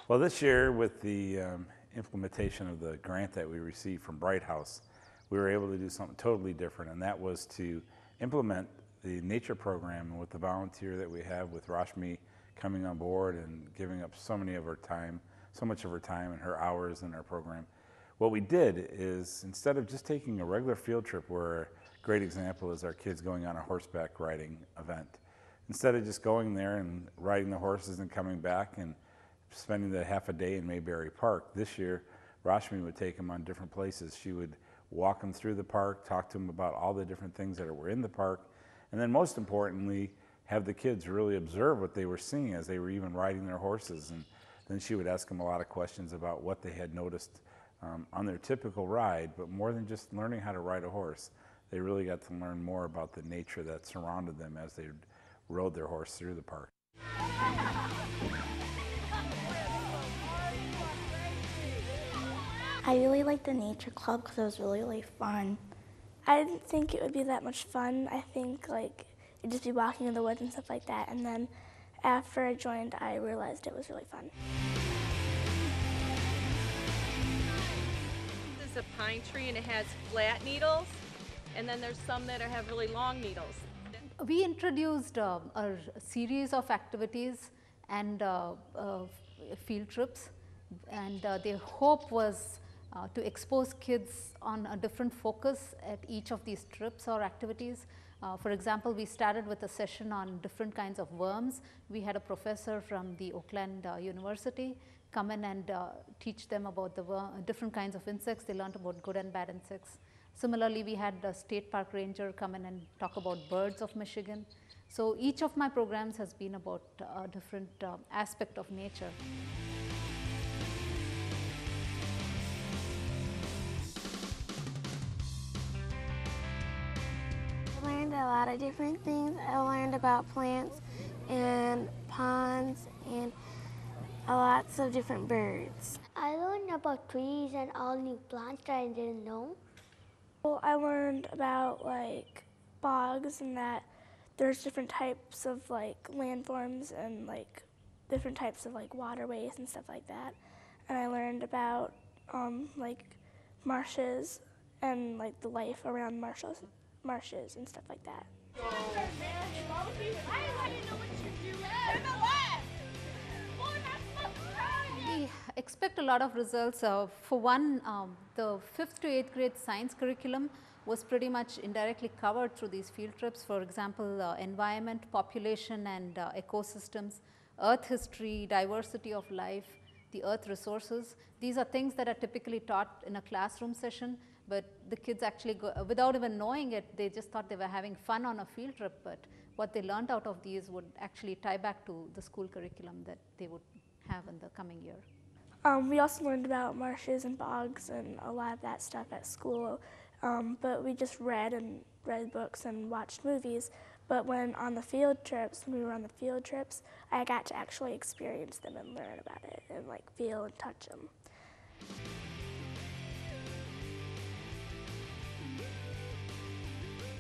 Well, this year with the implementation of the grant that we received from Bright House, we were able to do something totally different, and that was to implement the nature program with the volunteer that we have with Rashmi coming on board and giving up so much of her time and her hours in our program. What we did is, instead of just taking a regular field trip, where a great example is our kids going on a horseback riding event, instead of just going there and riding the horses and coming back and spending the half a day in Mayberry Park, this year Rashmi would take them on different places. She would walk them through the park, talk to them about all the different things that were in the park, and then most importantly, have the kids really observe what they were seeing as they were even riding their horses. And then she would ask them a lot of questions about what they had noticed on their typical ride, but more than just learning how to ride a horse, they really got to learn more about the nature that surrounded them as they rode their horse through the park. I really liked the nature club because it was really, really fun. I didn't think it would be that much fun. I think it'd just be walking in the woods and stuff like that. And then after I joined, I realized it was really fun. This is a pine tree and it has flat needles, and then there's some that have really long needles. We introduced a series of activities and field trips, and the hope was to expose kids on a different focus at each of these trips or activities. For example, we started with a session on different kinds of worms. We had a professor from the Oakland University come in and teach them about the different kinds of insects. They learned about good and bad insects. Similarly, we had the state park ranger come in and talk about birds of Michigan. So each of my programs has been about a different aspect of nature. I learned a lot of different things. I learned about plants and ponds and lots of different birds. I learned about trees and all new plants that I didn't know. Well, I learned about bogs and that there's different types of landforms and different types of waterways and stuff like that. And I learned about marshes and the life around marshes and stuff like that. We expect a lot of results. For one, the 5th to 8th grade science curriculum was pretty much indirectly covered through these field trips. For example, environment, population and ecosystems, earth history, diversity of life, the earth resources. These are things that are typically taught in a classroom session, but the kids actually, without even knowing it, they just thought they were having fun on a field trip, but what they learned out of these would actually tie back to the school curriculum that they would have in the coming year. We also learned about marshes and bogs and a lot of that stuff at school, but we just read books and watched movies. But when we were on the field trips, I got to actually experience them and learn about it and feel and touch them.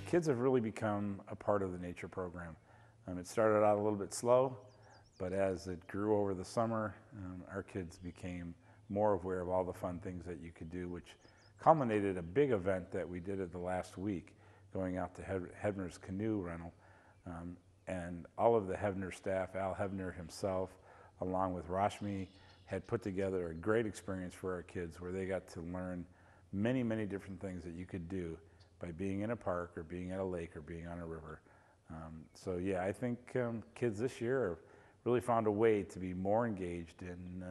Kids have really become a part of the nature program. It started out a little bit slow, but as it grew over the summer, our kids became more aware of all the fun things that you could do, which culminated a big event that we did the last week, going out to Heavner's canoe rental. And all of the Heavner staff, Al Heavner himself, along with Rashmi, had put together a great experience for our kids where they got to learn many, many different things that you could do by being in a park or being at a lake or being on a river. So yeah, I think kids this year have really found a way to be more engaged in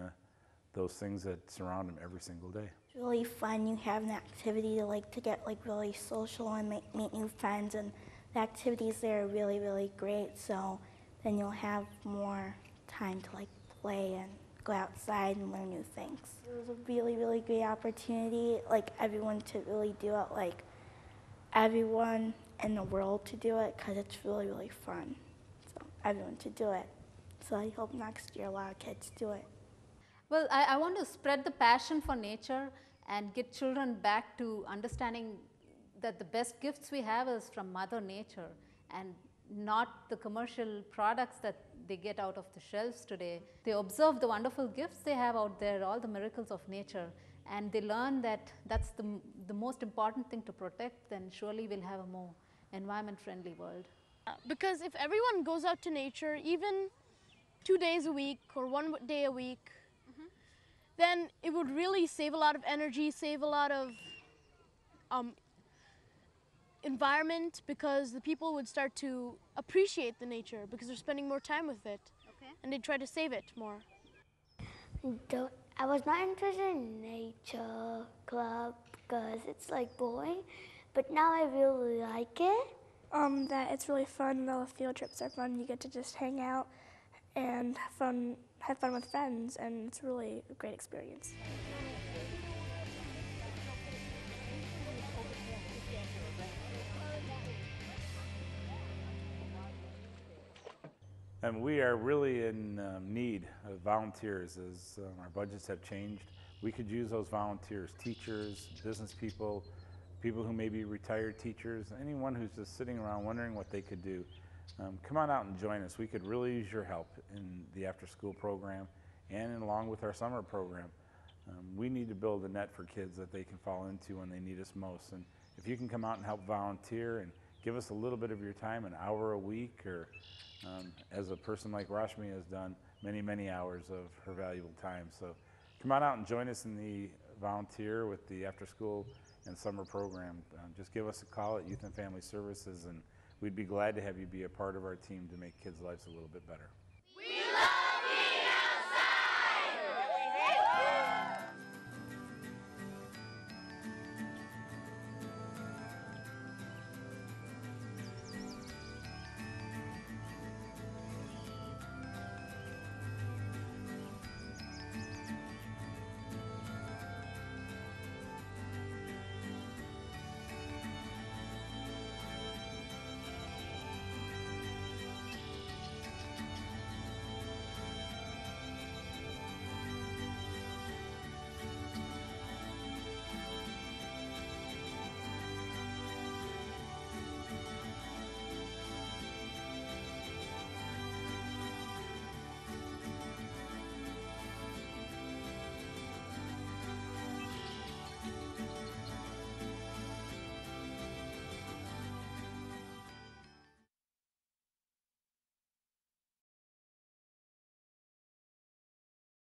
those things that surround them every single day. It's really fun. You have an activity to get really social and meet new friends, and the activities there are really, really great. So then you'll have more time to play and go outside and learn new things. It was a really, really great opportunity, everyone to really do it, everyone in the world to do it, because it's really, really fun. So everyone to do it. So I hope next year a lot of kids do it. Well, I want to spread the passion for nature and get children back to understanding that the best gifts we have is from Mother Nature, and not the commercial products that they get out of the shelves today. They observe the wonderful gifts they have out there, all the miracles of nature, and they learn that that's the most important thing to protect. Then surely we'll have a more environment friendly world. Because if everyone goes out to nature, even 2 days a week or 1 day a week, then it would really save a lot of energy, save a lot of environment, because the people would start to appreciate the nature because they're spending more time with it. Okay. And they try to save it more. I was not interested in nature club because it's like boring, but now I really like it. That it's really fun. All the field trips are fun. You get to just hang out and have fun with friends, and it's really a great experience. And we are really in need of volunteers as our budgets have changed. We could use those volunteers, teachers, business people, people who may be retired teachers, anyone who's just sitting around wondering what they could do. Come on out and join us. We could really use your help in the after-school program and along with our summer program. We need to build a net for kids that they can fall into when they need us most. And if you can come out and help volunteer and give us a little bit of your time, an hour a week, or as a person like Rashmi has done, many, many hours of her valuable time. So come on out and join us in the volunteer with the after-school and summer program. Just give us a call at Youth and Family Services, and we'd be glad to have you be a part of our team to make kids' lives a little bit better.